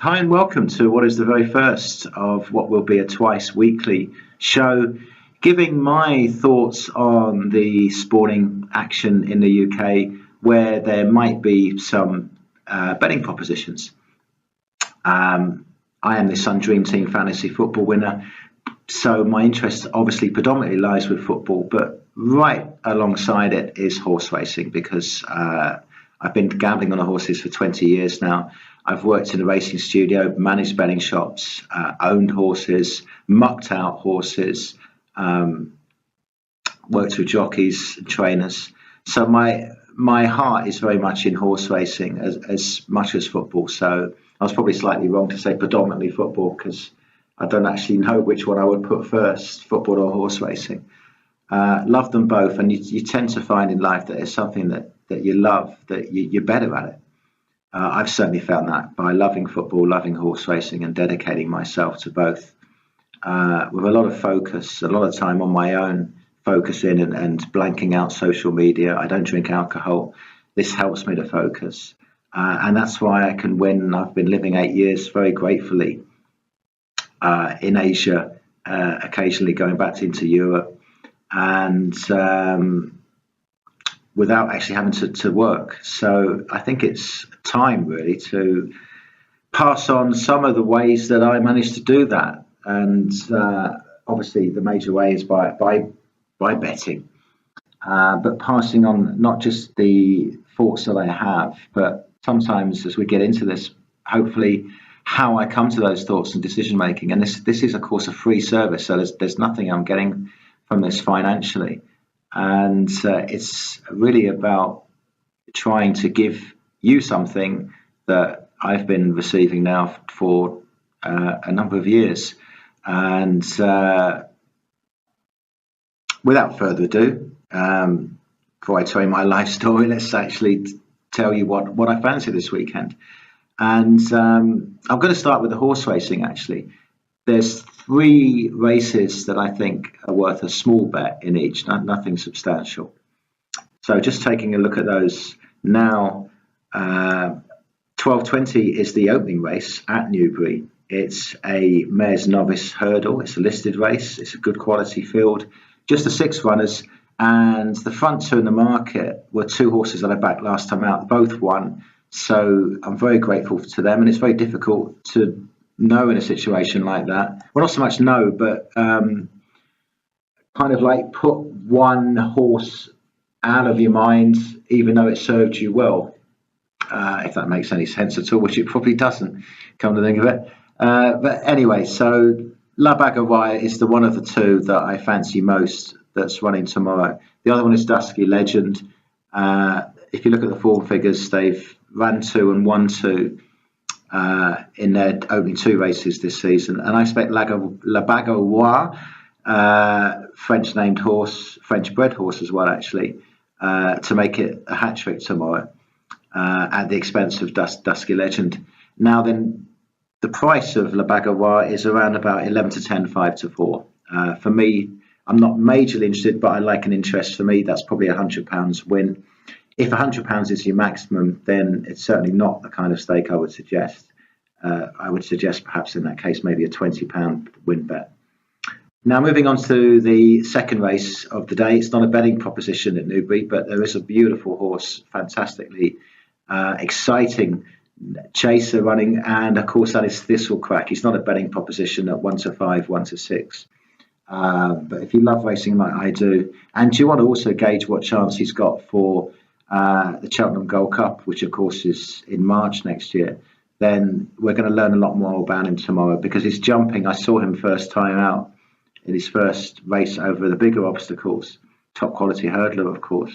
Hi and welcome to what is the very first of what will be a twice weekly show, giving my thoughts on the sporting action in the UK where there might be some betting propositions. I am the Sun Dream Team fantasy football winner, so my interest obviously predominantly lies with football, but right alongside it is horse racing because I've been gambling on the horses for 20 years now. I've worked in a racing studio, managed betting shops, owned horses, mucked out horses, worked with jockeys and trainers. So my heart is very much in horse racing as much as football. So I was probably slightly wrong to say predominantly football because I don't actually know which one I would put first, football or horse racing. Love them both, and you tend to find in life that it's something that you love, that you're better at it. I've certainly found that by loving football, loving horse racing, and dedicating myself to both with a lot of focus, a lot of time on my own, focusing and blanking out social media. I don't drink alcohol. This helps me to focus. And that's why I can win. I've been living 8 years very gratefully in Asia, occasionally going back into Europe, and without actually having to work. So I think it's time really to pass on some of the ways that I managed to do that. And obviously the major way is by betting, but passing on not just the thoughts that I have, but sometimes as we get into this, hopefully how I come to those thoughts and decision making. And this is of course a free service, so there's nothing I'm getting from this financially. And it's really about trying to give you something that I've been receiving now for a number of years. And without further ado, before I tell you my life story, let's actually tell you what I fancy this weekend. And I'm going to start with the horse racing, actually. There's 3 races that I think are worth a small bet in each, nothing substantial. So just taking a look at those now, 12:20 is the opening race at Newbury. It's a mare's novice hurdle. It's a listed race. It's a good quality field. Just the 6 runners, and the front 2 in the market were 2 horses that I backed last time out. Both won, so I'm very grateful to them. And it's very difficult to know in a situation like that. Well, not so much know, but kind of like put one horse out of your mind, even though it served you well, if that makes any sense at all, which it probably doesn't, come to think of it. But anyway, so La Bagarrois is the one of the 2 that I fancy most that's running tomorrow. The other one is Dusky Legend. If you look at the form figures, they've ran 2 and won 2 in their opening 2 races this season, and I expect La Bagarrois, French named horse, French bred horse as well actually, to make it a hat trick tomorrow at the expense of Dusky Legend. Now then, the price of La Bagarrois is around about 11 to 10, 5 to 4. For me, I'm not majorly interested, but I like an interest. For me, that's probably £100 win. If £100 is your maximum, then it's certainly not the kind of stake I would suggest. I would suggest perhaps in that case maybe a £20 win bet. Now moving on to the second race of the day. It's not a betting proposition at Newbury, but there is a beautiful horse, fantastically exciting chaser running, and of course that is Thistlecrack. He's not a betting proposition at 1 to 5, 1 to 6. But if you love racing like I do, and you want to also gauge what chance he's got for the Cheltenham Gold Cup, which of course is in March next year, then we're going to learn a lot more about him tomorrow, because he's jumping. I saw him first time out in his first race over the bigger obstacles, top quality hurdler of course,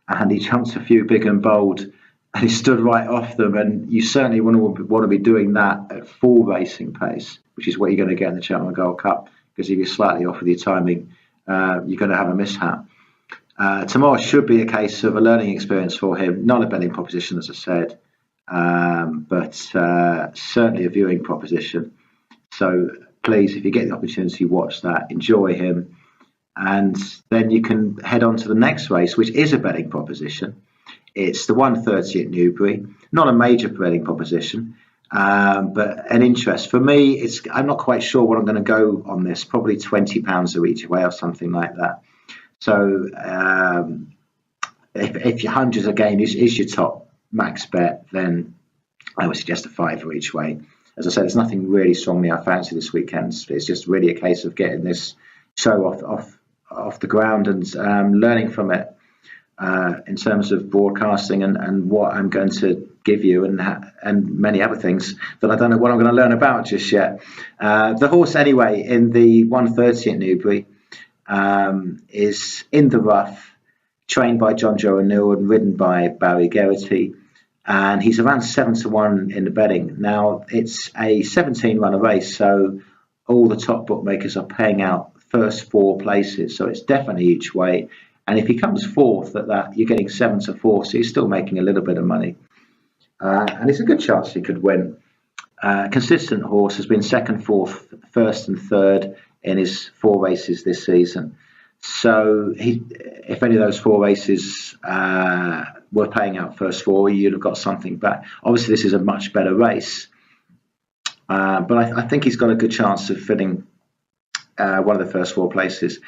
and he jumped a few big and bold and he stood right off them, and you certainly want to be doing that at full racing pace, which is what you're going to get in the Cheltenham Gold Cup, because if you're slightly off with your timing, you're going to have a mishap. Tomorrow should be a case of a learning experience for him, not a betting proposition as I said, but certainly a viewing proposition. So please, if you get the opportunity, watch that, enjoy him, and then you can head on to the next race, which is a betting proposition. It's the 1:30 at Newbury, not a major betting proposition. But an interest for me, I'm not quite sure what I'm going to go on this. Probably £20 a each way or something like that. So if your hundreds again is your top max bet, then I would suggest a fiver each way. As I said, there's nothing really strongly I fancy this weekend. It's just really a case of getting this show off the ground and learning from it in terms of broadcasting and what I'm going to give you and many other things that I don't know what I'm going to learn about just yet. The horse, anyway, in the 130 at Newbury is in the rough, trained by John Joe O'Neill and ridden by Barry Geraghty. And he's around 7-1 in the betting. Now, it's a 17-runner race, so all the top bookmakers are paying out first four places, so it's definitely each way. And if he comes fourth at that, you're getting 7-4, so he's still making a little bit of money. And it's a good chance he could win. Consistent horse, has been second, fourth, first and third in his four races this season. So if any of those four races were paying out first four, you'd have got something back. Obviously, this is a much better race, but I think he's got a good chance of filling one of the first four places.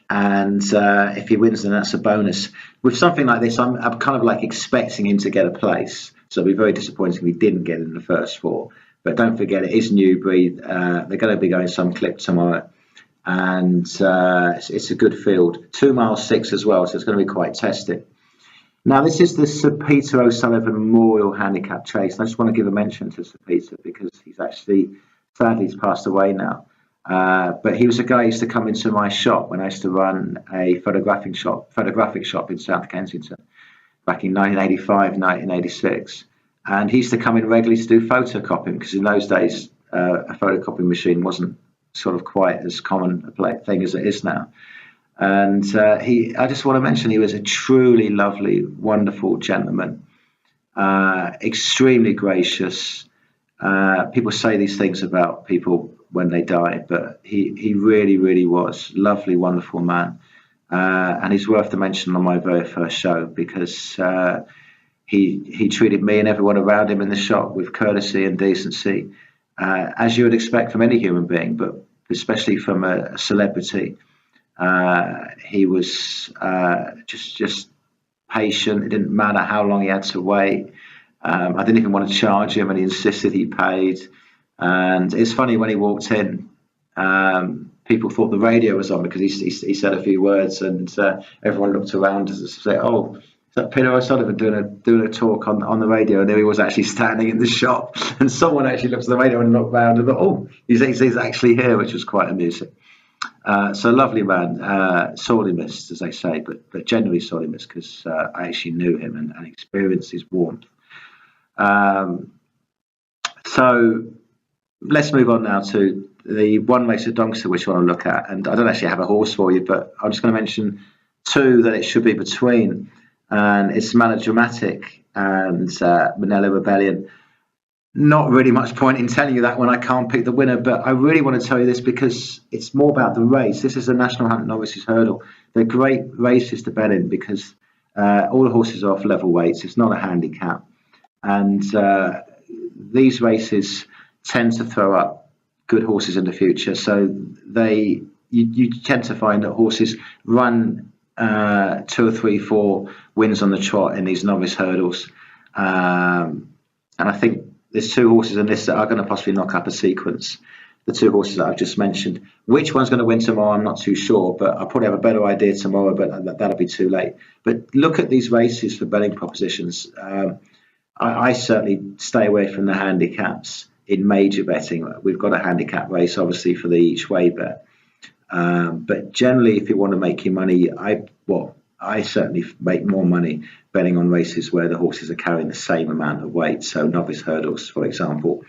And if he wins, then that's a bonus. With something like this, I'm kind of like expecting him to get a place. So it'd be very disappointing if he didn't get in the first four. But don't forget, it is Newbury. They're going to be going some clip tomorrow. And it's a good field. 2 miles 6 as well, so it's going to be quite tested. Now, this is the Sir Peter O'Sullivan Memorial Handicap Chase. I just want to give a mention to Sir Peter because sadly, he's passed away now. But he was a guy who used to come into my shop when I used to run a photographic shop in South Kensington back in 1985, 1986. And he used to come in regularly to do photocopying because in those days, a photocopying machine wasn't sort of quite as common a thing as it is now. And I just want to mention he was a truly lovely, wonderful gentleman, extremely gracious. People say these things about people when they die, but he really, really was lovely, wonderful man. And he's worth the mention on my very first show because he treated me and everyone around him in the shop with courtesy and decency, as you would expect from any human being, but especially from a celebrity. He was just patient. It didn't matter how long he had to wait. I didn't even want to charge him, and he insisted he paid. And it's funny, when he walked in, people thought the radio was on because he said a few words, and everyone looked around and said, "Oh, is that Peter O'Sullivan doing a talk on the radio?" And there he was actually standing in the shop, and someone actually looked at the radio and looked round and thought, "Oh, he's actually here," which was quite amusing. So lovely man, sorely missed, as they say, but genuinely sorely missed because I actually knew him and experienced his warmth. So let's move on now to the one race at Doncaster, which I want to look at. And I don't actually have a horse for you, but I'm just going to mention two that it should be between. And it's Melodramatic and Manila Rebellion. Not really much point in telling you that when I can't pick the winner, but I really want to tell you this because it's more about the race. This is the National Hunt Novices Hurdle. They're great races to bet in because all the horses are off level weights. It's not a handicap. And these races tend to throw up good horses in the future. So you tend to find that horses run 2 or 3, 4 wins on the trot in these novice hurdles. And I think there's 2 horses in this that are going to possibly knock up a sequence. The 2 horses that I've just mentioned. Which one's going to win tomorrow, I'm not too sure, but I'll probably have a better idea tomorrow, but that'll be too late. But look at these races for betting propositions. I certainly stay away from the handicaps in major betting. We've got a handicap race, obviously, for the each way bet. But generally, if you want to make your money, I certainly make more money betting on races where the horses are carrying the same amount of weight. So novice hurdles, for example,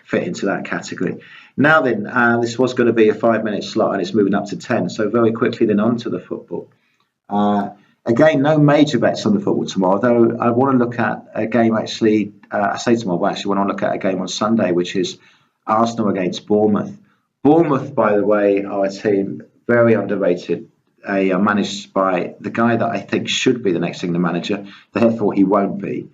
fit into that category. Now then, this was going to be a 5-minute slot and it's moving up to 10. So very quickly then on to the football. Again, no major bets on the football tomorrow, though I want to look at a game actually, I say tomorrow, but I actually want to look at a game on Sunday, which is Arsenal against Bournemouth. Bournemouth, by the way, are a team very underrated. They are managed by the guy that I think should be the next England manager, therefore he won't be.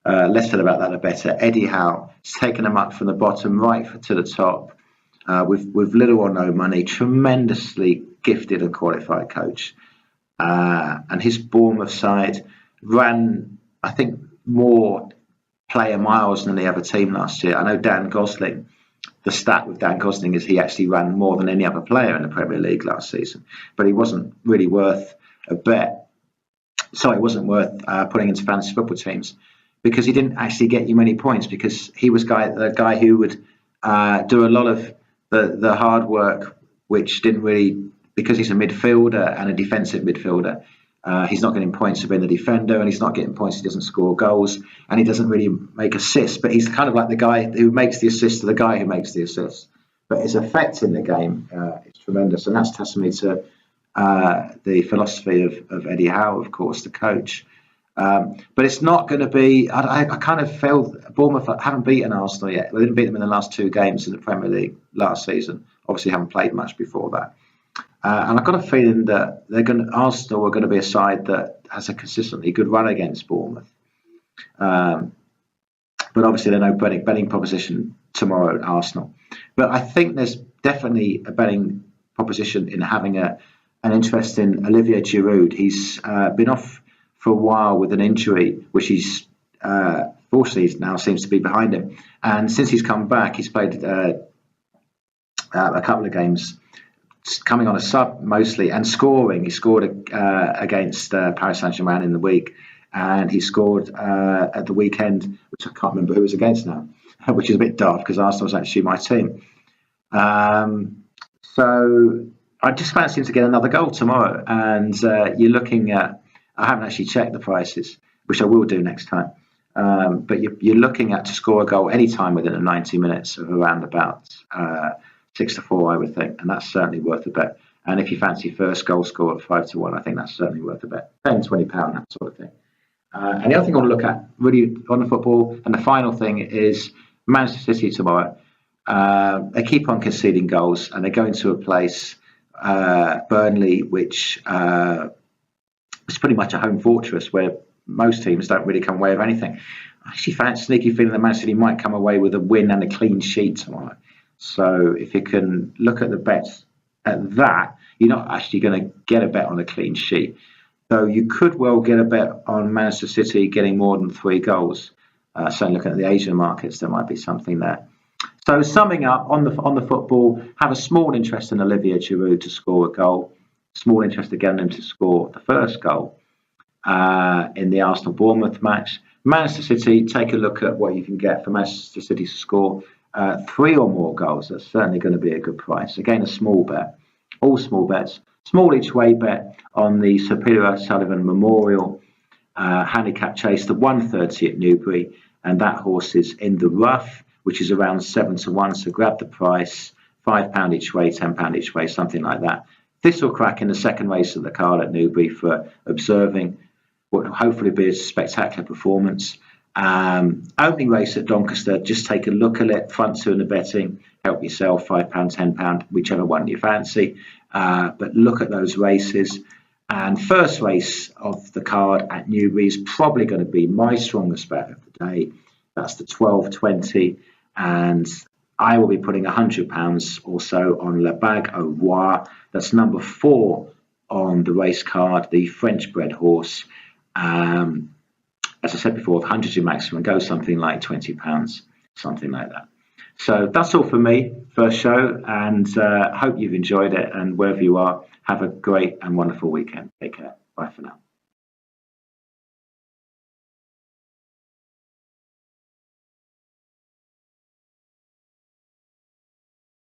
Less said about that, the better. Eddie Howe has taken them up from the bottom right to the top with little or no money. Tremendously gifted and qualified coach. And his Bournemouth side ran, I think, more player miles than the other team last year. I know Dan Gosling, the stat with Dan Gosling is he actually ran more than any other player in the Premier League last season, but he wasn't really worth a bet. Sorry, it wasn't worth putting into fantasy football teams because he didn't actually get you many points because he was the guy who would do a lot of the hard work, which didn't really, because he's a midfielder and a defensive midfielder, he's not getting points for being a defender, and he's not getting points. He doesn't score goals, and he doesn't really make assists. But he's kind of like the guy who makes the assists to the guy who makes the assists. But his effect in the game is tremendous, and that's testimony to the philosophy of Eddie Howe, of course, the coach. But it's not going to be. I kind of felt Bournemouth haven't beaten Arsenal yet. They didn't beat them in the last 2 games in the Premier League last season. Obviously, haven't played much before that. And I've got a feeling that Arsenal are going to be a side that has a consistently good run against Bournemouth. But obviously, there's no betting proposition tomorrow at Arsenal. But I think there's definitely a betting proposition in having an interest in Olivier Giroud. He's been off for a while with an injury, which he's fortunately now seems to be behind him. And since he's come back, he's played a couple of games, coming on a sub mostly and scoring. He scored against Paris Saint-Germain in the week, and he scored at the weekend, which I can't remember who it was against now, which is a bit daft because Arsenal was actually my team. So I just fancy him to get another goal tomorrow, and you're looking at, I haven't actually checked the prices, which I will do next time, but you're looking at to score a goal any time within the 90 minutes of around about 6-4, I would think, and that's certainly worth a bet. And if you fancy first goal score at 5-1, I think that's certainly worth a bet. £10, £20, that sort of thing. And the other thing I want to look at really on the football, and the final thing is Manchester City tomorrow. They keep on conceding goals, and they're going to a place, Burnley, which is pretty much a home fortress where most teams don't really come away with anything. I actually fancy a sneaky feeling that Man City might come away with a win and a clean sheet tomorrow. So if you can look at the bets at that, you're not actually going to get a bet on a clean sheet. So you could well get a bet on Manchester City getting more than 3 goals. So looking at the Asian markets, there might be something there. So summing up on the football, have a small interest in Olivier Giroud to score a goal. Small interest again in him to score the first goal in the Arsenal-Bournemouth match. Manchester City, take a look at what you can get for Manchester City to score 3 or more goals. That's certainly going to be a good price. Again, a small bet. All small bets. Small each way bet on the Superior Sullivan Memorial handicap chase, the 130 at Newbury, and that horse is in the rough, which is around 7-1. So grab the price, £5 each way, £10 each way, something like that. This will crack in the second race of the card at Newbury for observing what will hopefully be a spectacular performance. Opening race at Doncaster, just take a look at it, front 2 in the betting, help yourself, £5, £10, whichever one you fancy. But look at those races. And first race of the card at Newbury is probably going to be my strongest bet of the day. That's the 12.20, and I will be putting £100 or so on La Bague au Roi. That's number 4 on the race card, the French-bred horse. As I said before, 100 your maximum, go something like £20, something like that. So that's all for me, first show, and hope you've enjoyed it. And wherever you are, have a great and wonderful weekend. Take care. Bye for now.